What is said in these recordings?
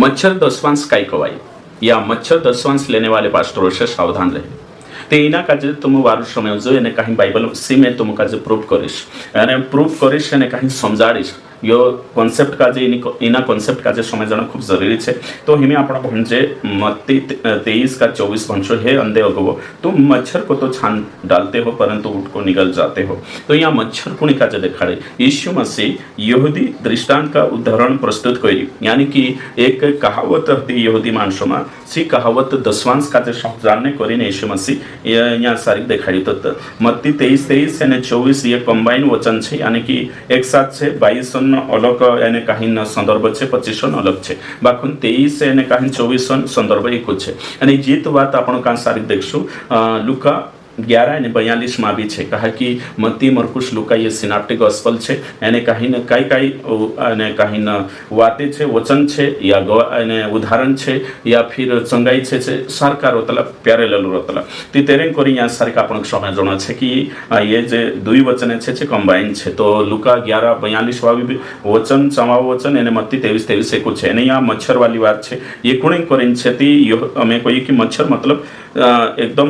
मच्छर दशवांश काय कवाई या मच्छर दशवांश लेने वाले पास्टरों से सावधान रहे। ते इना काजे तुम वारु समय जो एने कहीं बाइबल सी में तुम काजे प्रूफ करिस यानी प्रूफ करिस एने कहीं समझाड़िस यो कॉन्सेप्ट काजे इना कॉन्सेप्ट काजे समझना खूब जरूरी है। तो हिमें आपण भंजे मत्ती 23 का 24 भंशो है अंधे अगवो तुम मच्छर को तो छान डालते हो परंतु ऊँट को निगल जाते हो। तो यहाँ मच्छर कुणी काजे देखाड़े यीशु मसीह यहूदी दृष्टांत का उदाहरण प्रस्तुत करी यानी कि एक कहावत थी यहूदी मानसों में सी कहावत दशवांश काजे समझाने करी यीशु मसीह यहाँ सारी देखाड़ी। तो मत्ती 23 यानी 24 ये कंबाइन वचन है यानी कि एक साथ है 22 अलग यानी कहीं न संदर्भ है 25 अलग है बाखुन 23 यानी कहीं 24 संदर्भ एक है यानी जीत बात आपण का सारी देखसु लुका 11 यानी 42 में भी है कहा कि मत्ती मरकुस लुका ये सिनाप्टिक गॉस्पेल है यानी कहीं न कहीं न वाते छे वचन छे या उदाहरण छे या फिर चंगाई छे सरकार होतला प्यारे ललू होतला ती तेरे करी यहाँ सारे आपण समय जना है कि ये जे दुई वचन छे कंबाइन छे। तो लुका 11 42 वाली वचन चमाव वचन यानी मत्ती 23 एक है यानी यहाँ मच्छर वाली बात है ये कुणी करीन छे ती हमें कही कि मच्छर मतलब एकदम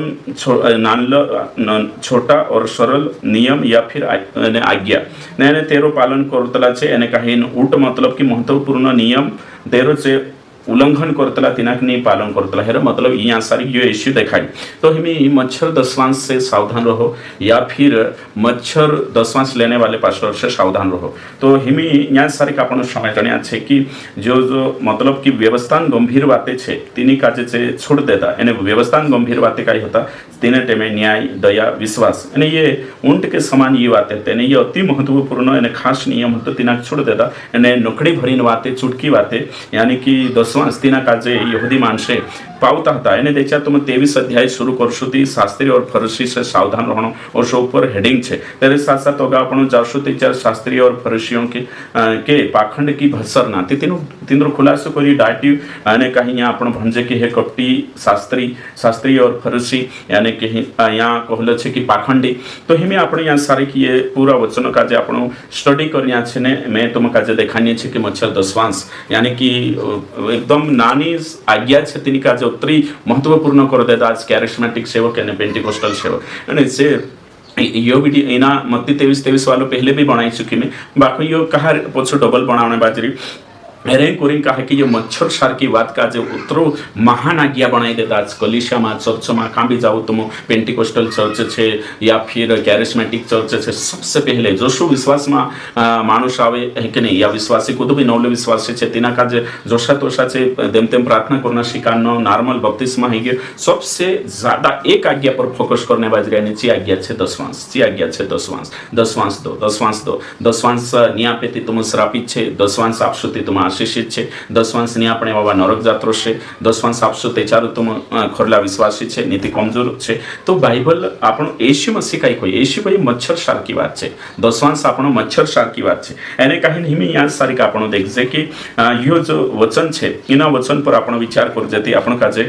छोटा और सरल नियम या फिर आज्ञा ने तेरो पालन करतला छे यानी कहीं ऊट मतलब कि महत्वपूर्ण नियम तेरो से उल्लंघन करतला तिनाक नहीं पालन करतला हेर मतलब यहाँ सारी जो इश्यू दिखाई। तो हमें मच्छर दशवांश से सावधान रहो या फिर मच्छर दशवांश लेने वाले पास्टर से सावधान रहो। तो हमें यहाँ सारी का समय जाने है कि जो मतलब कि व्यवस्थान गंभीर बातें छे तिनी काजे से छोड़ देता यानी व्यवस्थान गंभीर बातें का होता तीन टेमे न्याय दया विश्वास यानी ये ऊंट के समान ये बातें यानी ये अति महत्वपूर्ण यानी खास नियम होता तिनाक छोड़ देता यानी नकड़ी भरीन बातें चुटकी बातें यानी कि दशवांश तिना काजे यहूदी मानसे पावता था यानी देखा तुम 23 अध्याय शुरू करशु ती शास्त्री और फरीसी से सावधान रहना और सो ऊपर हेडिंग छे तेरे साथ साथ होगा अपन जाशु तीचार शास्त्री और फरीसियों के पाखंड की भसरना तीनों खुलासो करी डाटी यानी कहीं यहाँ अपन भंजे की है कपटी शास्त्री और फरीसी यानी कि यहाँ कहल छे कि पाखंडी। तो हिमें આપણે यहाँ सारे की ये पूरा वचन का जे आपण स्टडी करनिया छे ने मैं तुम का जे देखानी छे कि मच्छर दशवांश यानी कि एकदम नानी आज्ञा छे तिनी का जे उत्तरी महत्वपूर्ण कर देता आज कैरिस्मेटिक सेवक यानी पेंटिकोस्टल सेवक यानी से यो वीडियो इना मत्ती 23 वालों पहले भी बनाई चुकी मैं बाकी यो कहा पछो डबल बनाने बाजरी अरे कोरी कहा कि ये मच्छर सार की बात का जो उतरो महान आज्ञा बनाई देता आज कलिशा में चर्च में कहाँ भी जाओ तुम पेंटिकोस्टल चर्च है या फिर कैरिस्मेटिक चर्च है सबसे पहले जोशु विश्वास में मानुष आवे है कि नहीं या विश्वासी खुद भी नवले विश्वासी है तिना का जोशा तोशा से देम तेम प्रार्थना करना शिकानो नॉर्मल बपतिस्मा है कि सबसे ज्यादा एक आज्ञा पर फोकस करने बाजरी नीचे आज्ञा है दशवांश ची आज्ञा है दशवांश दशवांश निया पेती तुम श्रापित है दशवांश आपसुती तुम आशीषित है दशवांश ने આપણે આવા નરક જાત્રો છે દશવાંશ આપશો તે ચારો तुम ખોરલા વિશ્વાસી છે નીતિ કમજોર છે। તો બાઇબલ આપણો येशू मसीह કાઈ કોઈ येशू ભાઈ મચ્છર સાર की बात છે દશવાંશ આપણો મચ્છર સાર की बात છે એને કહીને हिमी यहाँ सारी का આપણો देखजे कि यो जो वचन છે એના वचन पर આપણો विचार कर जती આપણો काजे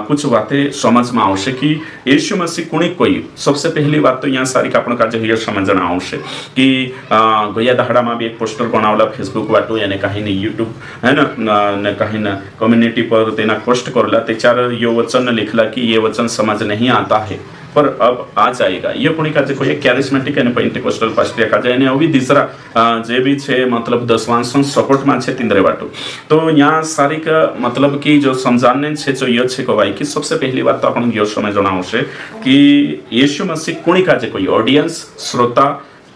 कुछ बातें समझ में आवश्यक कि येशू मसीह कुणी कोई सबसे पहली बात तो यहाँ सारी का આપણો काजे ये समझना आवश्यक कि गया दहाड़ा में भी एक पोस्टर बनावला फेसबुक वाटो यानी कहीं नहीं यूट्यूब है ना कहीं ना कम्युनिटी पर तेना पोस्ट करला ते चार यो वचन लिखला कि ये वचन समझ नहीं आता है पर अब आ जाएगा ये कुणी का कोई कैरिस्मेटिक यानी पेंटिकोस्टल पास्टर का जाए अभी तीसरा जे भी छे मतलब दशवांश सपोर्ट में छे तिंद्रे बाटो। तो यहाँ सारी का मतलब कि जो समझाने छे जो ये छे कवाई कि सबसे पहली बात तो अपन यो समय जनाओ छे कि येशू मसीह कुणी का कोई ऑडियंस श्रोता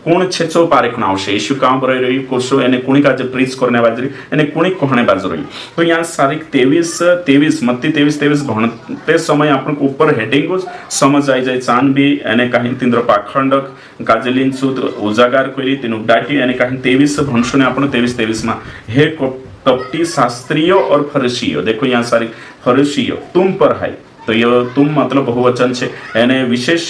कोण छे चो पारेखना आवश्य येशू काम पर रही कोर्सो यानी कुणी का जो प्रीच करने बाजरी यानी कुणी कहने बाज रही। तो यहाँ सारी 23 मत्ती 23 घणते समय अपन ऊपर हेडिंग समझ आई जाए चांद भी यानी कहीं तीन पाखंडक काजलिन सुद उजागार करी तीन डाटी यानी कहीं 23 भंशो ने अपन 23 में हे कपटी शास्त्रीय और फरीसियों देखो यहाँ सारी फरीसियों तुम पर है तो ये तुम मतलब बहुवचन છે એને વિશેષ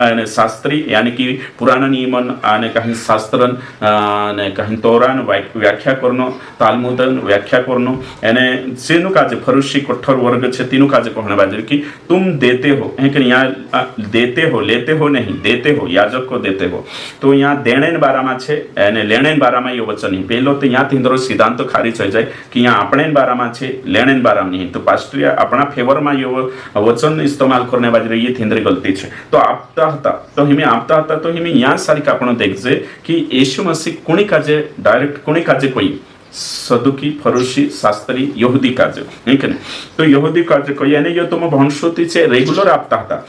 અને શાસ્ત્રી યાनी कि પુરાના નિયમન અને કહી શાસ્ત્રન અને કહી તોરાન વ્યાખ્યા કરનો તાલમુદન વ્યાખ્યા કરનો એને સેનું કાજે ફરુશી કઠોર વર્ગ છે તેનું કાજે કહને બાજુ कि तुम देते हो है कि यहाँ देते हो लेते हो नहीं देते हो याजक को देते हो तो यहाँ देने बारामा છે અને લેણે બારામાં ये वचन नहीं पहलो तो यहाँ तीन सिद्धांत तो खारिज हो जाए कि यहाँ अपने बारामा છે લેણે बारामा नहीं तो पास्ट्रिय अपना फेवर में ये वचन इस्तेमाल करने बाजू ये थींद्री गलती है तो आपता था तो हमें आपता था तो हमें यहाँ सारी का आपण देखजे कि यीशु मसीह कुणी काजे डायरेक्ट कुणी काजे कोई सदुकी फरुशी शास्त्री यहूदी काजे है कि नहीं तो यहूदी काजे कोई यानी ये तुम भंशोती से रेगुलर आपता था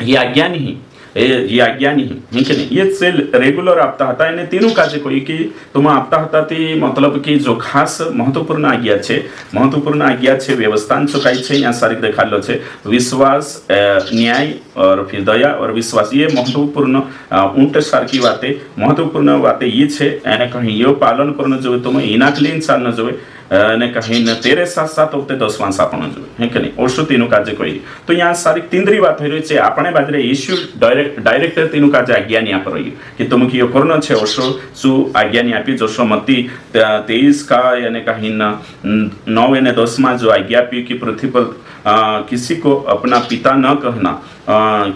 ये आज्ञा नहीं ये आज्ञा नहीं है कि नहीं ये से रेगुलर आपता था એને तीनों काजे कोई कि तुम आपता હતા તે मतलब कि जो खास महत्वपूर्ण आज्ञा છે महत्वपूर्ण आज्ञा છે व्यवस्थान चुकाई છે यहाँ सारी देखालो છે विश्वास न्याय और फिर दया और विश्वास ये महत्वपूर्ण ऊंट सारखी बातें महत्वपूर्ण बातें ये છે એને કहीं यो पालन करनो જોઈએ तुम इनाक લીન ચાલનો જોઈએ ने कहीं न तेरे साथ साथ होते 10 आपण जो है कि नहीं ओशो तीनों काजे कोई तो यहाँ सारी तीनरी बात हो रही है आपने बाजरे यीशु डायरेक्ट तीनों काजे आज्ञा नहीं आप रही कि तुम की यो करनो छे ओशो सु आज्ञा नहीं आपी जोशो मती 23 का यानी कहीं न 9 ने 10 में जो आज्ञा आपी कि पृथ्वी पर किसी को अपना पिता न कहना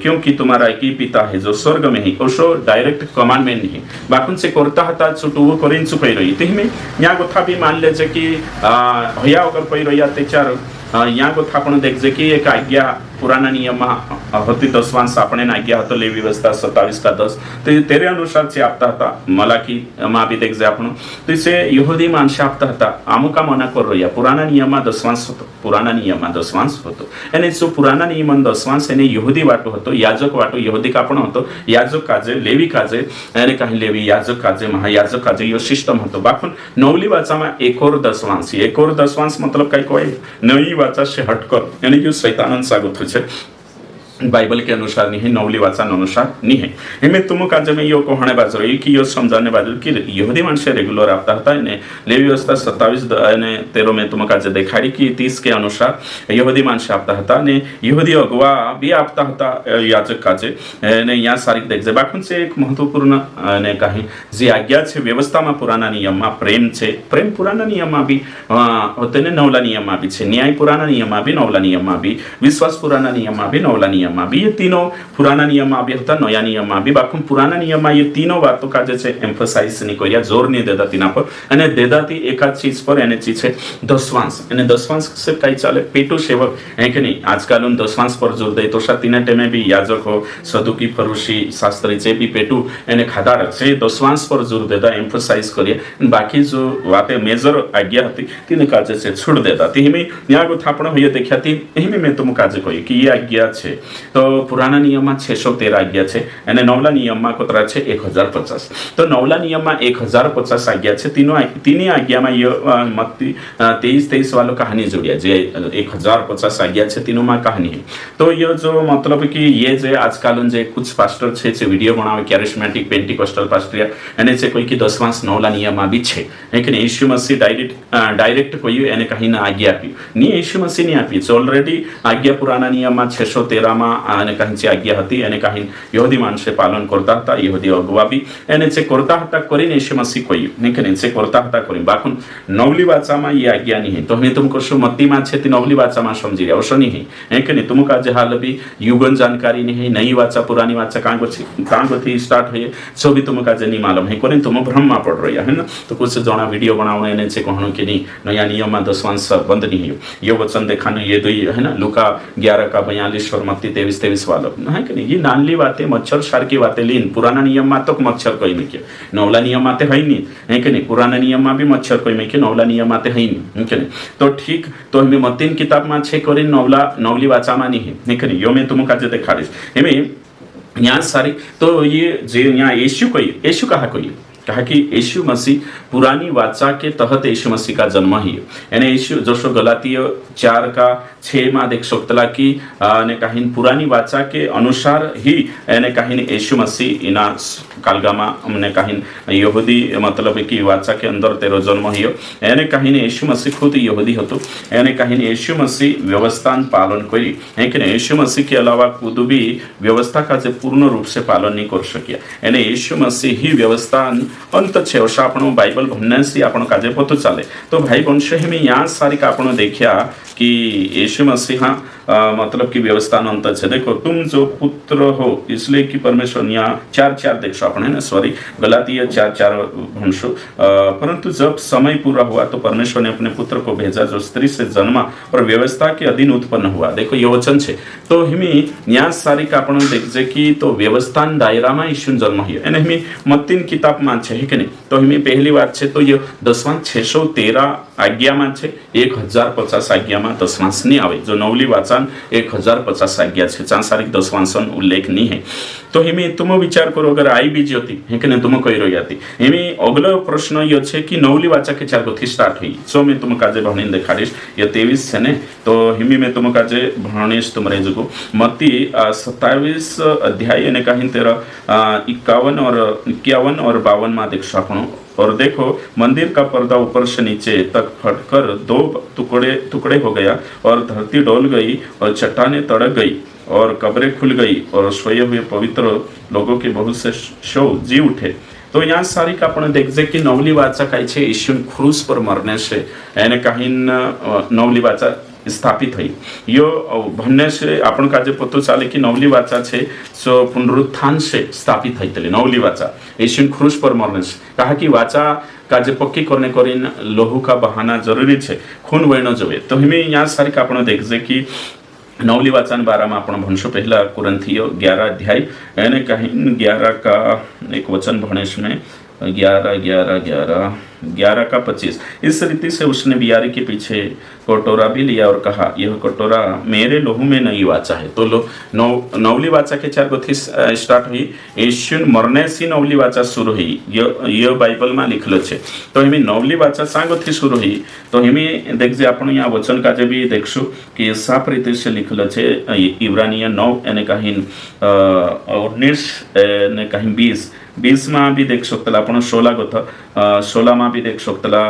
क्योंकि तुम्हारा एक ही पिता है जो स्वर्ग में है ओशो डायरेक्ट कमांडमेंट नहीं बाकुन से करता था छुटू वो करें चुकाई रही थी हमें यहाँ गोथा भी मान ले कि हया अगर कोई रही त्याचार यहाँ गोथा आपण देखजे कि एक आज्ञा पुराना नियम होती 10 अपने आज्ञा तो लेवी व्यवस्था 27 का 10 तो तेरे अनुसार से आपता था मलाकी माँ भी देखजे आपण तो इसे यहूदी माणसे आपता था आमुका मना कर रही पुराना नियम 10 होतो पुराना नियम 10 होतो एने जो पुराना नियम 10 एने यहूदी वाटो होतो याजक वाटो यहूदी का पण होतो याजक काजे लेवी काजे एने काही लेवी याजक काजे महायाजक काजे यो सिस्टम होतो बाखून नवली वाचामा 1 और 10 मतलब काय कोई नवी वाचा से हटकर यानी जो शैतानन सागत है बाइबल के अनुसार नहीं है नवली वाचन अनुसार नहीं है इनमें तुम काज में यो कहने बाजू रही कि यो समझाने बाजू कि यहूदी मानसे रेगुलर आपता था इन्हें लेवी व्यवस्था 27 ने 13 में तुम काज दिखाई कि 30 के अनुसार यहूदी मानसे आपता था ने यहूदी अगुआ भी आपता था याजक काजे ने यहाँ सारी देख जे बाखुन से एक महत्वपूर्ण ने कहीं जी आज्ञा छे व्यवस्था में पुराना नियम में प्रेम छे प्रेम पुराना नियम में भी होते ने नवला नियम में भी छे न्याय पुराना नियम में भी नवला नियम में भी विश्वास पुराना नियम में भी नवला नियम में भी ये तीनों पुराना नियम में भी होता नया नियम में भी बाकी पुराना नियम में ये तीनों बातों का जैसे एम्फसाइज नहीं करिया जोर नहीं देता तीना पर अने देदा थी एकाद चीज पर एने चीज है 10 एने 10 से कई चाले पेटू सेवक है कि नहीं आजकल उन 10 पर जोर दे तो शातीने टेमे भी याजक हो सदुकी फरुशी शास्त्री जे भी पेटू एने खादा रखे 10 पर जोर देता एम्फसाइज करिए बाकी जो बातें मेजर आज्ञा होती तीन का जैसे छोड़ देता थी हमें यहाँ को थापण हुई देखा थी यही में तुम काजे कही कि ये आज्ञा है तो पुराना नियम में 613 आज्ञा है અને નવલા નિયમમાં કોતરા છે 1050 તો નવલા નિયમમાં 1050 આज्ञा છે तीनी आज्ञाમાં મત્તી 23 वालों कहानी जोड़िया जे 1050 आज्ञा છે तीनों में कहानी है तो ये जो मतलब कि ये जे आजकल जे कुछ पास्टर છે वीडियो बनावे कैरिस्मेटिक पेंटिकोस्टल पास्टर एने से कोई की 10 नवला नियमમાં भी છે लेकिन यीशु मसीह डायरेक्ट कोई एने कहीं ना आज्ञा आपी नहीं यीशु मसीह नहीं आपी ऑलरेडी आज्ञा पुराना नियमમાં 613 में आने कहीं आज्ञा होती एने कहीं यहूदी मानसे पालन करता था यहूदी अगुआ भी एने से करता था करी यीशु मसीह कोई नहीं से करता था करी बाकुन नवली वाचा में ये आज्ञा नहीं है तो हमें तुमको शो मत्ती में छे नवली वाचा में समझी रहा अवश्य नहीं है कि नहीं तुमका जे हाल भी युगन जानकारी नहीं है नई वाचा पुरानी वाचा कहाँ थी स्टार्ट हुई जो भी तुमका जे नहीं मालूम है करें तुम भ्रम में पड़ रही है ना तो कुछ जना वीडियो बनाओ एने से कहूँ कि नहीं नया नियम में 10 बंद नहीं है ये वचन देखाने ये दुई है ना लुका 11 का 42 और मत्ती 23 वालों है कि नहीं ये नानली बातें मच्छर सार की बातें लीन पुराना नियम में तो मच्छर कोई नहीं किया नवला नियम आते है नहीं है कि नहीं पुराना नियम में भी मच्छर कोई नहीं किया नवला नियम आते है नहीं है कि नहीं तो ठीक तो हमें मत्तीन किताब में छे करी नवली वाचा में नहीं है कि नहीं यो मैं तुम का देखा रही हमें यहाँ सारी तो ये जे यहाँ यीशु कहा कोई कहा कि यीशु मसीह पुरानी वाचा के तहत यीशु मसीह का जन्म ही है। यानी यीशु जो गलातीय 4:6 में देख सकतला कि ने कहीं पुरानी वाचा के अनुसार ही ने कहीं यीशु मसीह इना कालगामा हमने कहीं यहूदी मतलब कि वाचा के अंदर तेरो जन्म ही यानी कहीं यीशु मसीह खुद यहूदी हतो। यानी कहीं यीशु मसीह व्यवस्था पालन करी है कि यीशु मसीह के अलावा खुद भी व्यवस्था का जो पूर्ण रूप से पालन नहीं कर सकिया। यानी यीशु मसीह ही व्यवस्था अंत छे अशा आपण बाइबल भन्ने से आपण काजे पतो चाले। तो भाई वंश में यहाँ सारी का आपण देखिया कि यीशु मसीह मतलब कि व्यवस्था अंत है। देखो तुम जो पुत्र हो इसलिए कि परमेश्वर यहाँ 4:4 देखो आपण है ना, सॉरी गलातीय 4:4 भंशो। परंतु जब समय पूरा हुआ तो परमेश्वर ने अपने पुत्र को भेजा जो स्त्री से जन्मा और व्यवस्था के अधीन उत्पन्न हुआ। देखो ये वचन छे तो हिमी यहाँ सारी का आपण देखजे कि तो व्यवस्था दायरा में यीशु जन्म है। यानी हिमी मत्तीन किताब में छे है कि नहीं। तो हिमी पहली बात छे तो ये 10,613 आज्ञा में छे 1050 आज्ञा में 10 नहीं आवे। जो नवली वाचन 1050 आज्ञा छे 10 उल्लेख नहीं है। तो हिमी तुम विचार करो अगर आई भी ज्योति है कि नहीं तुम कही रही आती हिमी अगलो प्रश्न ये छे कि नवली वाचा के 4 गोथी स्टार्ट हुई। सो मैं तुम काजे भणीन देखाड़ीश ये 23 छे ने। तो हिमी में तुम काजे भणीश तुमरे जगो मत्ती 27 अध्याय ने कहीं 51 और 52 में देखो आपण। और देखो मंदिर का पर्दा ऊपर से नीचे तक फटकर 2 टुकड़े हो गया और धरती डोल गई और चट्टानें तड़क गई और कब्रें खुल गई और सोए हुए पवित्र लोगों के बहुत से शव जी उठे। तो यहाँ सारी का अपन देखजे कि नवली वाचा काय छे यीशु क्रूस पर मरने से यानी कहीं नवली वाचा स्थापित हुई। यो भन्ने से आपण का जे पतो चाले कि नवली वाचा छे सो पुनरुत्थान से स्थापित होइतले। नवली वाचा यीशु क्रूस पर मरने से कहा कि वाचा का जे पक्की करने करीन लोहू का बहाना जरूरी छे खून वहनो जोवे। तो हमें यहाँ सारी का आपण देखजे कि नवली वाचन 12 में आपण भणशो पहला कुरंथियो 11 अध्याय यानी कहीं 11 का एक वचन भणेश में 11 का 25। इस रीति से उसने बियारी के पीछे कटोरा भी लिया और कहा यह कटोरा मेरे लोहू में नई वाचा है। तो नवली वाचा के 4 गोथी स्टार्ट हुई। यीशु मरने से नवली वाचा शुरू हुई ये बाइबल में लिखल छे। तो हमें नवली वाचा सांगोथी शुरू हुई। तो हमें देखजे आपण यहाँ वचन का जे भी देखसु कि साफ रीति से लिखल छे इब्रानिया 9 यानी कहीं 19 ने कहीं 20 में भी देख सकतला आपण 16 गोथ 16 में भी देख सकतला।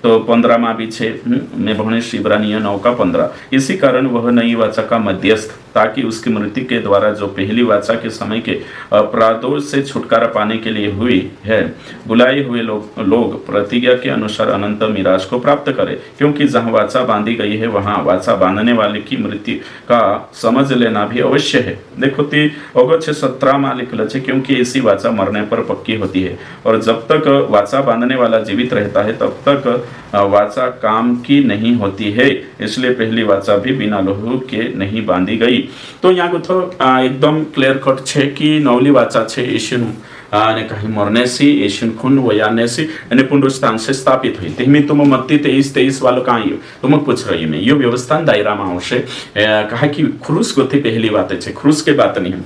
तो 15 में भी छे मैं भणेश इब्रानिया 9 का 15। इसी कारण वह नई वाचा का मध्यस्थ ताकि उसकी मृत्यु के द्वारा जो पहली वाचा के समय के अपराधों से छुटकारा पाने के लिए हुई है बुलाए हुए लोग प्रतिज्ञा के अनुसार अनंत मिराज को प्राप्त करे। क्योंकि जहाँ वाचा बांधी गई है वहाँ वाचा बांधने वाले की मृत्यु का समझ लेना भी अवश्य है। देखो ती अगस्त 17 में लिखल छे क्योंकि ऐसी वाचा मरने पर पक्की होती है और जब तक वाचा बांधने वाला जीवित रहता है तब तक वाचा काम की नहीं होती है। इसलिए पहली वाचा भी बिना लोहू के नहीं बांधी गई। तो यहाँ को एकदम क्लियर कट छे कि नवली वाचा छे यीशु ने कहीं मरने से यीशु खून वयाने से यानी पुनरुत्थान से स्थापित हुई। तेमी तुम मत्ती 23 वालों कहाँ यो तुम पूछ रही में यो व्यवस्था दायरा में आवश्य कहा कि क्रूस को थी पहली बात है क्रूस के बात नहीं है।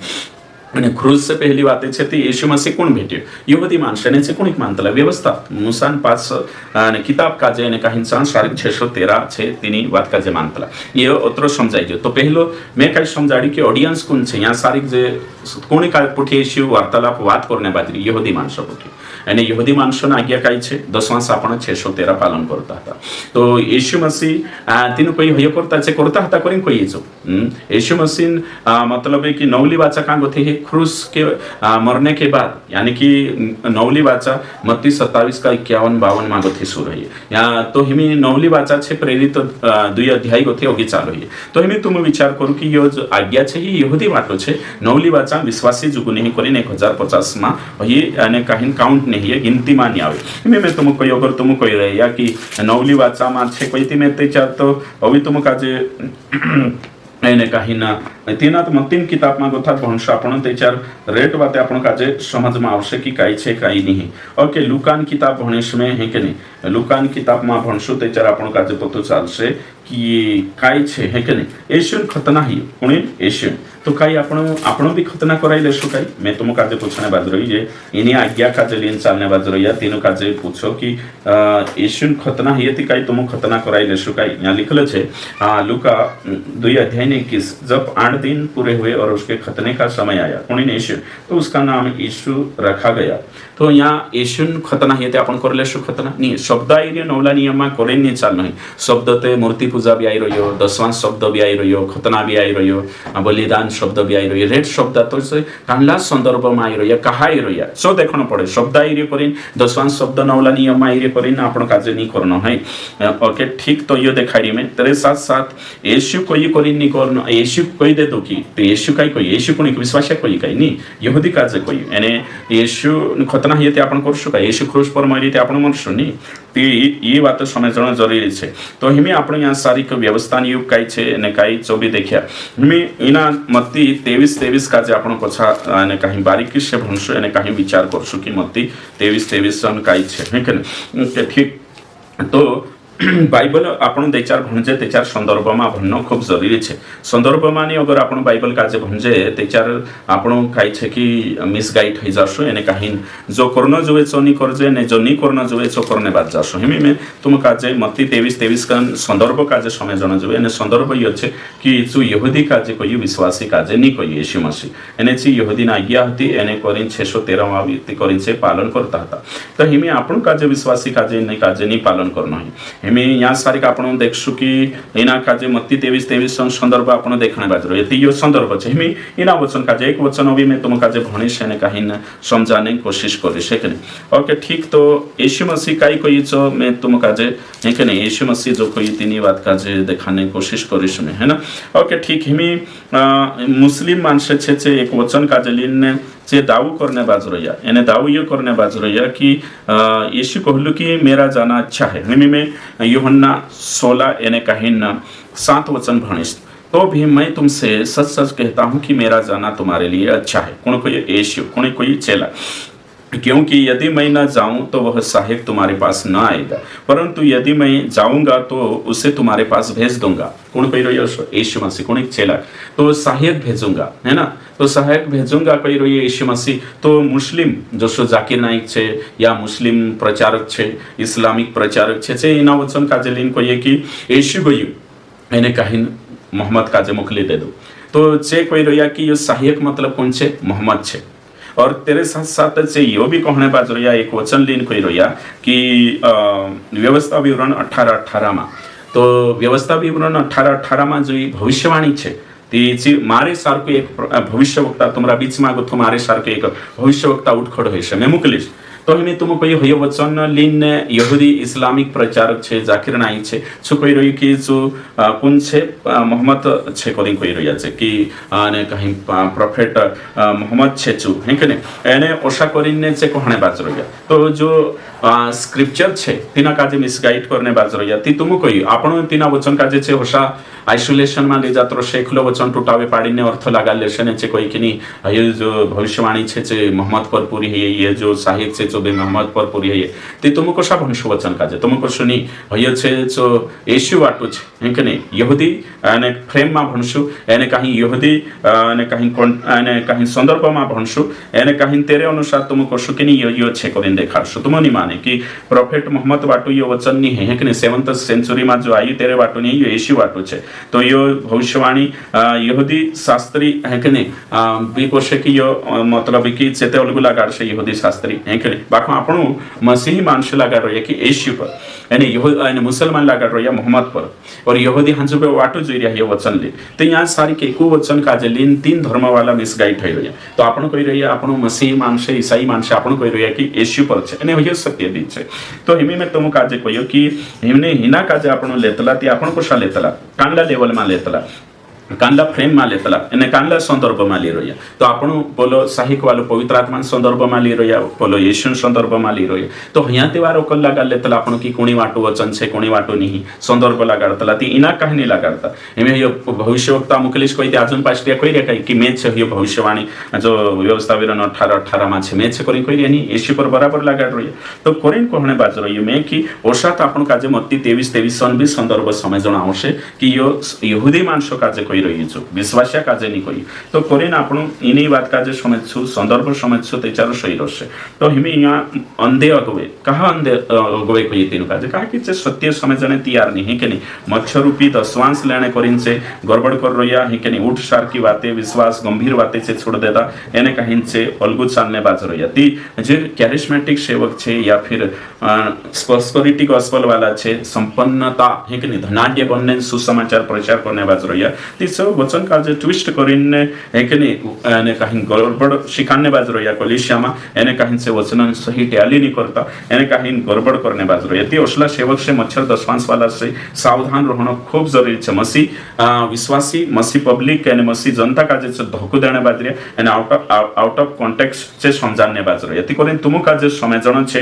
क्रूज से पहली बात है यीशु मसीह कोण भेट्यो यहूदी माणसाने कोणी मानतला व्यवस्था मूसान 5 किताब का जे कहीं सांसारिक 613 छे तीनी बात का जे मानतला ये ओतरो समझाई जो। तो पहलो मैं कहीं समझाड़ी कि ऑडियंस कोण छे यहाँ सारी जे कोणी का पुठी यीशु वार्तालाप बात करने बाजरी यहूदी माणसो पुठी यानी यहूदी माणसोना आज्ञा काय छे 10 आपण 613 पालन करता था। तो यीशु मसीह तीन कोई हय करता था करें कोई यीशु मसीह मतलब है कि नवली वाचा का गोथे है क्रूस के मरने के बाद यानी कि नवली वाचा मत्ती 27 का 51-52 में गोथे शुरू है यहाँ। तो हिमी नवली वाचा छे प्रेरित 2 अध्याय गोथे अगे चालू है। तो हिमी तुम विचार करो कि यो जो आज्ञा छे ही यहूदी वाटो छे नवली वाचा विश्वासी जुगु नहीं करीने 1050 में ये यानी कहीं काउंट नहीं है गिनती में नहीं आवे। हिमी मैं तुम कोई अगर तुम कोई रहे या कि नवली वाचा में छे कोई ती में ते चार तो अभी तुम काजे એને કહીના તેના મતીન કિતાબમાં ગોથા ભણશો आपण त्याच्यार रेट बाते आपण काजे समझ में आवश्यक कि काई छे काई नहीं। ओके लुकान किताब भणेश में है कि नहीं लुकान किताब में भणशो त्याच्यार आपण काजे पतो चालशे कि काई छे है कि नहीं। यीशु खतना ही कोणी यीशु तो कई आपण भी खतना कराइले सु कई मैं तुम काजे पूछने बाद रही जे इनी आज्ञा काजे लीन चालने बाद रही तीनों काजे पूछो कि यीशु खतना ही थी कई तुम खतना कराइले सु कई यहाँ लिखल छे लूका 2:21 जब 8 दिन पूरे हुए और उसके खतने का समय आया कौन यीशु तो उसका नाम यीशु रखा गया तो यहाँ यीशु खतना ही आपण करले सु खतना नहीं शब्द आई नवला नियम करे नहीं चाल नहीं शब्द ते मूर्ति पूजा भी आई रही दशवांश शब्द भी आई रही खतना भी आई रही बलिदान शब्द भी आई रही रेड शब्द तो से कांडला संदर्भ में आई रही कहा आई रही सो देखना पड़े शब्द आई रे करिन दशवांश शब्द नवला नियम आई रे करिन आपण काजे नहीं करना है ओके ठीक तो ये दिखाई में तेरे साथ साथ यीशु कोई करिन नहीं करना यीशु कोई दे दो की तो यीशु काई कोई यीशु कोनी विश्वास कोई काई नहीं यहूदी काजे कोई यानी यीशु खतना ही ते आपण कर सुका यीशु क्रूस पर मरी ते आपण मन सुनी तो ये बात समझना जरूरी है तो हिमें आपण यहाँ सारी व्यवस्था युग काई छे ने काई जो भी देखिया हिमें इना मत्ती 23 काजे आपण कछा ने कहीं बारीकी से भनसु ने कहीं विचार करसु कि मत्ती 23 सन काई छे है के ठीक तो बाइबल आपण देचार भणजे तेचार संदर्भ में भन्न खूब जरूरी है संदर्भ माने अगर आपण बाइबल काजे भणजे तेचार आपण काई छे कि मिसगाइड हो जासु एने कहीं जो करनो जोवे चो नहीं करजे ने जो नहीं करनो जोवे चो करने बाद जासु हिमी में तुम काजे मत्ती 23 का संदर्भ काजे समय जन जोवे एने संदर्भ ये छे कि जो यहूदी काजे कोई विश्वासी काजे नहीं कोई यीशु मसीह एने ची यहूदी ना आज्ञा हती एने करिन 613 व्यक्ति करिन से पालन करता था तो हिमी आपण काजे विश्वासी काजे नहीं पालन करनो है हिमें यहाँ सारी का आपण देखसु कि इना काजे मत्ती 23 संदर्भ आपण देखने बाज रहे ये संदर्भ छे हिमें इना वचन काजे एक वचन अभी मैं तुम काजे भणी से ने कहीं समझाने की कोशिश करी से कने ओके ठीक तो यीशु मसीह काई कोई जो मैं तुम काजे है कि नहीं यीशु मसीह जो कोई तीन बात काजे दिखाने की कोशिश करी सुने है ना ओके ठीक हिमें मुस्लिम मानसे छे एक वचन काजे लीन जे दाऊ करने बाज रहा यानी दाऊ ये करने बाज रहा कि यीशु कहलु कि मेरा जाना अच्छा है हिमी में यूहन्ना 16 यानी कहीं 7 वचन भणिस तो भी मैं तुमसे सच सच कहता हूँ कि मेरा जाना तुम्हारे लिए अच्छा है कौन कोई यीशु कौन कोई चेला क्योंकि यदि मैं न जाऊं तो वह सहायक तुम्हारे पास न आएगा परंतु यदि मैं जाऊंगा तो उसे तुम्हारे पास भेज दूंगा कौन कही रही है यीशु मसीह कौन चेला तो सहायक भेजूंगा है ना तो सहायक भेजूंगा कही रही है यीशु मसीह तो मुस्लिम जो जाकिर नाइक छे या मुस्लिम प्रचारक छे इस्लामिक प्रचारक छे इना वचन काजे लीन कहिए कि यीशु गयु एने कहीं मोहम्मद काजे मोकली दे दो तो चे कही रही कि ये सहायक मतलब कौन छे मोहम्मद छे और तेरे साथ साथ से यो भी कहने बाज रहा एक वचन लीन कही रहा कि व्यवस्था विवरण 18 में तो व्यवस्था विवरण 18 में जो भविष्यवाणी है ती मारे सारखं एक भविष्यवक्ता तुम्हारा बीच में आगो मारे सारखं एक भविष्यवक्ता उठखड़ है मैं मोकलीश तो हिमें तुम कोई हो वचन लीन यहूदी इस्लामिक प्रचारक छे जाकिर नाई छे छु कोई रही कि जो कौन छे मोहम्मद छे कोई कोई रही छे कि ने कहीं प्रोफेट मोहम्मद छे छु है कि एने ओशा करिने छे कहने बाज रही तो जो स्क्रिप्चर छे तिना काजे मिसगाइड करने बाज रही ती तुम कोई आपण तिना वचन काजे छे ओशा आइसोलेशन में ले जातो शेखलो वचन टूटावे पाड़ीने अर्थ लगा लेशने छे कोई कि ये जो भविष्यवाणी छे मोहम्मद पर पूरी है ये जो साहित्य छे जो बे मोहम्मद पर पूरी है ती तुमको सा भविष्य वचन काजे तुमको सुनी हय छे जो यीशु वाटू छे है कि नहीं यहूदी ने फ्रेम में भणसु एने कहीं यहूदी ने कहीं संदर्भ में भणसु एने कहीं तेरे अनुसार तुमको सुकिनी यो छे करिन देखासु तुम नहीं माने कि प्रोफेट मोहम्मद वाटू ये वचन नहीं है कि नहीं 7th सेंचुरी में जो आई तेरे वाटू नहीं ये यीशु वाटू छे तो यो भविष्यवाणी यहूदी शास्त्री है कि नहीं भी कोशे कि यो मतलब कि चेते अलगु लगाड़ से यहूदी शास्त्री है कि नहीं बाकी आपण मसीही मानस लगाड़ रही है कि यीशु पर यानी मुसलमान लगाड़ रही है मोहम्मद पर और यहूदी हंसु पे वाटू जोई रही है वचन ले तो यहाँ सारी के को वचन काजे लीन 3 धर्म वाला मिसगाइड हो रही है तो आपण कही रही है आपण मसीही मानस ईसाई मानस आपण कही रही है कि यीशु पर छे एने होय सत्य दी छे तो हिमी में तुम काजे कहियो कि हिमने हिना काजे आपण लेतला ती आपण कोशा लेतला कांडला लेवल में लेतला कांडला फ्रेम में लेतला एने कांडला संदर्भ में ले रही तो आपण बोलो साहिक वालो पवित्र आत्मा संदर्भ में ले रही बोलो यीशु संदर्भ में ले रही तो हिया तेवार ओकल लगा लेतला आपण की कोणी वाटो वचन छे कोणी वाटो नहीं संदर्भ लगाड़तला ती इना कहानी लगाड़ता एमे यो भविष्यवक्ता मुकलिश कोई अजून पास्टिया कोई रे कि मैं छे यो भविष्यवाणी जो व्यवस्था विवरण 18 में छे मैं छे कोई कोई नहीं यीशु पर बराबर लगाड़ रही तो कोरिन कहने बाज रही मैं कि ओसात आपण काजे मत्ती 23 सन भी संदर्भ समझना आवश्यक कि यो यहूदी मानस काजे कही रही छु विश्वासिया काजे नहीं कही तो कोरिन आपण इनी बात काजे समझ छु संदर्भ समझ छु तेचार सही रहसे तो हिमी यहाँ अंधे अगवे कहा अंधे अगवे कही तीन काजे कहा कि सत्य समझने तैयार नहीं है कि नहीं मच्छर रूपी दसवांश लेने कोरिन से गड़बड़ कर रही है कि नहीं उठ सार की बातें विश्वास गंभीर बातें से छोड़ देता एने कहीं से अलगू चालने बाज रही ती जे कैरिस्मेटिक सेवक छे या फिर स्पर्स्पेरिटी गॉस्पेल वाला छे संपन्नता है कि नहीं धनाढ्य बनने सुसमाचार प्रचार करने बाज रही ती सब वचन का जे ट्विस्ट करीने है कि नहीं एने कहीं गड़बड़ शिखाने बाज रही कलिसिया में एने कहीं से वचन सही टैली नहीं करता एने कहीं गड़बड़ करने बाज रही ती असला सेवक से मच्छर दसवांश वाला से सावधान रहना खूब जरूरी है मसी विश्वासी मसी पब्लिक एने मसी जनता का जे धोखो देने बाज रही एने आउट ऑफ कॉन्टेक्स्ट से समझाने बाज रही ती करें तुम का जे समझण छे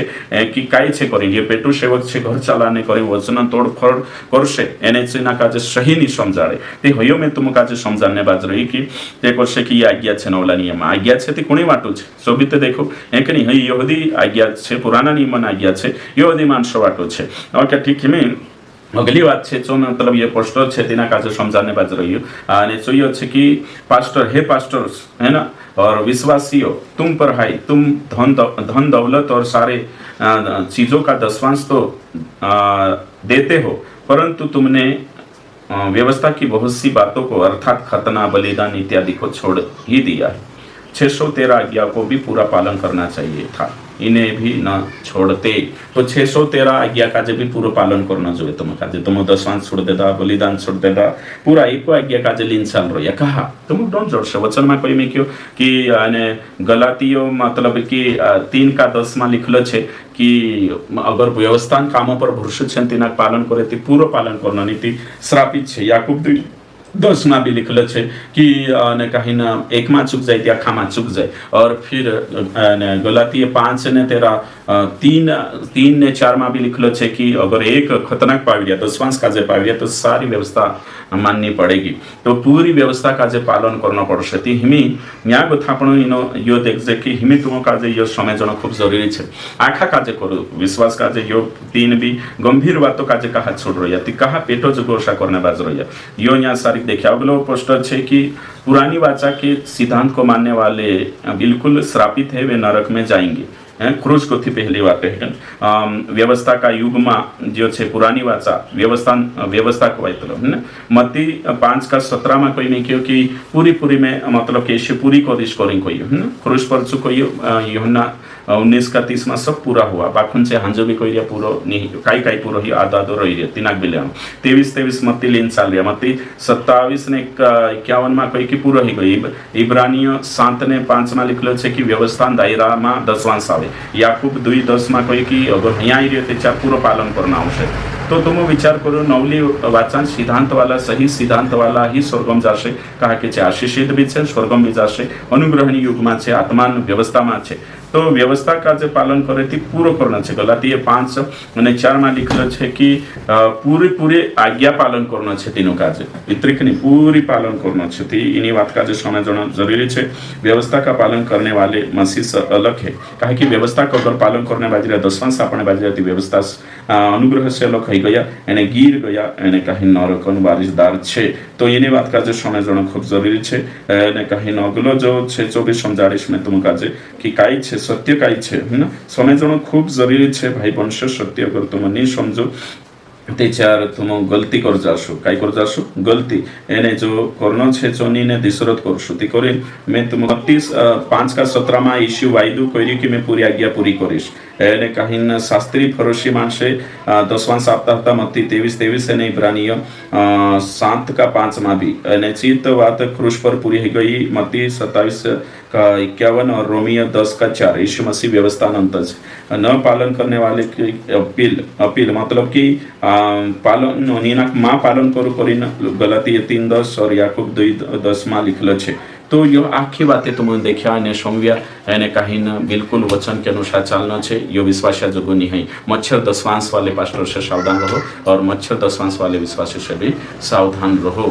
कि काई छे करें ये पेटू सेवक छे घर चलाने करें वचन तोड़ फोड़ करसे एने से ना का जे सही नहीं समझाड़े ते हयो में तुम का जे समझाने बाज रही कि ते करसे कि ये आज्ञा छे नवला नियम आज्ञा छे ते कोणी वाटू छे सोबीते देखो एक नहीं है यहूदी आज्ञा छे पुराना नियम आज्ञा छे यहूदी मानसो वाटू छे ओके ठीक है अगली बात है जो मतलब ये पोस्टर है तीना का समझाने बाज रही हूँ जो ये कि पास्टर हे पास्टर्स है ना और विश्वासियों तुम पर हाई तुम धन दौलत और सारे चीज़ों का दसवांश तो देते हो परंतु तुमने व्यवस्था की बहुत सी बातों को अर्थात खतना बलिदान इत्यादि को छोड़ ही दिया है 613 आज्ञा को भी पूरा पालन करना चाहिए था इन्हें भी न छोड़ते तो 613 आज्ञा का भी पूरा पालन करना जो है तुम काजे तुम दसवांश छोड़ देता बलिदान छोड़ देता पूरा एक आज्ञा काजे लीन चल रही है कहा तुम डोंट जोड़से वचन में कोई में क्यों कि गलातियों मतलब कि 3:10 में लिखल छे कि अगर व्यवस्थान कामों पर भरोसा छे तेना पालन करे ती पूरा पालन करना नीति श्रापित छे याकूब 10 में भी लिखल है कि ने कहीं ना एक में चुक जाए या खामा चुक जाए और फिर गलाती 5 ने 3 ने 4 में भी लिखल है कि अगर एक खतरनाक पाविया दसवांश काजे पाविया तो सारी व्यवस्था माननी पड़ेगी तो पूरी व्यवस्था काजे पालन करना पड़से ती हिमी यहाँ कथा आपण इनो यो देखजे कि हिमी तुम काजे यो समझना खूब जरूरी है आखा काजे करो विश्वास काजे यो 3 भी गंभीर बातों काजे कहा छोड़ रही है कहा पेटो जोगोषा करने बाज रही है यो यहाँ सारी देखिए अगलो पोस्टर है कि पुरानी वाचा के सिद्धांत को मानने वाले बिल्कुल श्रापित है वे नरक में जाएंगे क्रूज को थी पहली बात है व्यवस्था का युग में जो छे पुरानी वाचा व्यवस्था को है ना मत्ती 5:17 में कोई नहीं क्योंकि पूरी में मतलब कैसे पूरी कोशिश करें कोई है ना क्रूज पर चुको यूहन्ना 19:30 में सब पूरा हुआ बाखुन से हांजो भी कोई पूरा नहीं काई पूरा ही आधा रही है तिनाक बिले 23 मत्ती लेन चाल रहा मत्ती 27 ने 51 में कोई की पूरा ही गई इब्रानियों 7 ने 5 में लिखल है कि व्यवस्थान दायरा में दसवांश आवे याकूब 2:10 में कोई की अगर यहाँ आई रही है पूरा पालन करना आवश्यक तो तुम विचार करो नवली वाचन सिद्धांत वाला सही सिद्धांत वाला ही स्वर्गम जाशे कहा कि आशीषित भी है स्वर्गम भी जाशे अनुग्रहणी युग में है आत्मान व्यवस्था में है तो व्यवस्था का जो पालन करे थी पूरा करना है गलातिया 5 અને 4 में लिखल है कि पूरी आज्ञा पालन करना है तीनों का वितरिक नहीं पूरी पालन करना है इन्हीं बात का जो समझना जरूरी है व्यवस्था का पालन करने वाले मसीह से अलग है कहा कि व्यवस्था का अगर पालन करने बाजी दसवांश अपने बाजी व्यवस्था अनुग्रह से अलग हो गया एने गिर गया एने कहीं नरकन वारिसदार छे तो इन्हीं बात का जो समझना खूब जरूरी है एने कहीं अगलो जो 24 में तुम का कि काई छे सत्य काई छे है ना समझना खूब जरूरी है भाई वंश सत्य अगर तुम नहीं समझो त्याच्यार तुम गलती कर जाशो काय कर जाशो गलती एने जो करनो छे चोनी ने दिसरत करशो ती करे मैं तुम 5:17 में यीशु वायदू करी कि मैं पूरी आज्ञा पूरी करीश एने कहीं शास्त्री फरोशी मानसे दसवांश आपता था मत्ती 23 एने इब्रानियों 7:5 में भी एने चित बात क्रूस पर पूरी हो गई मत्ती 27:51 और रोमियो 10:4 यीशु मसीह व्यवस्था अंत न पालन करने वाले की अपील मतलब कि पालन माँ पालन करी गलाती 3:10 और याकूब 2:10 में लिखल है तो यो आखी बातें तुम देखा ने समझ्या एने कहीं बिल्कुल वचन के अनुसार चलना है यो विश्वास जोगो नहीं है मच्छर दसवांश वाले पास्टर से सावधान रहो और मच्छर दसवांश वाले विश्वासी से भी सावधान रहो।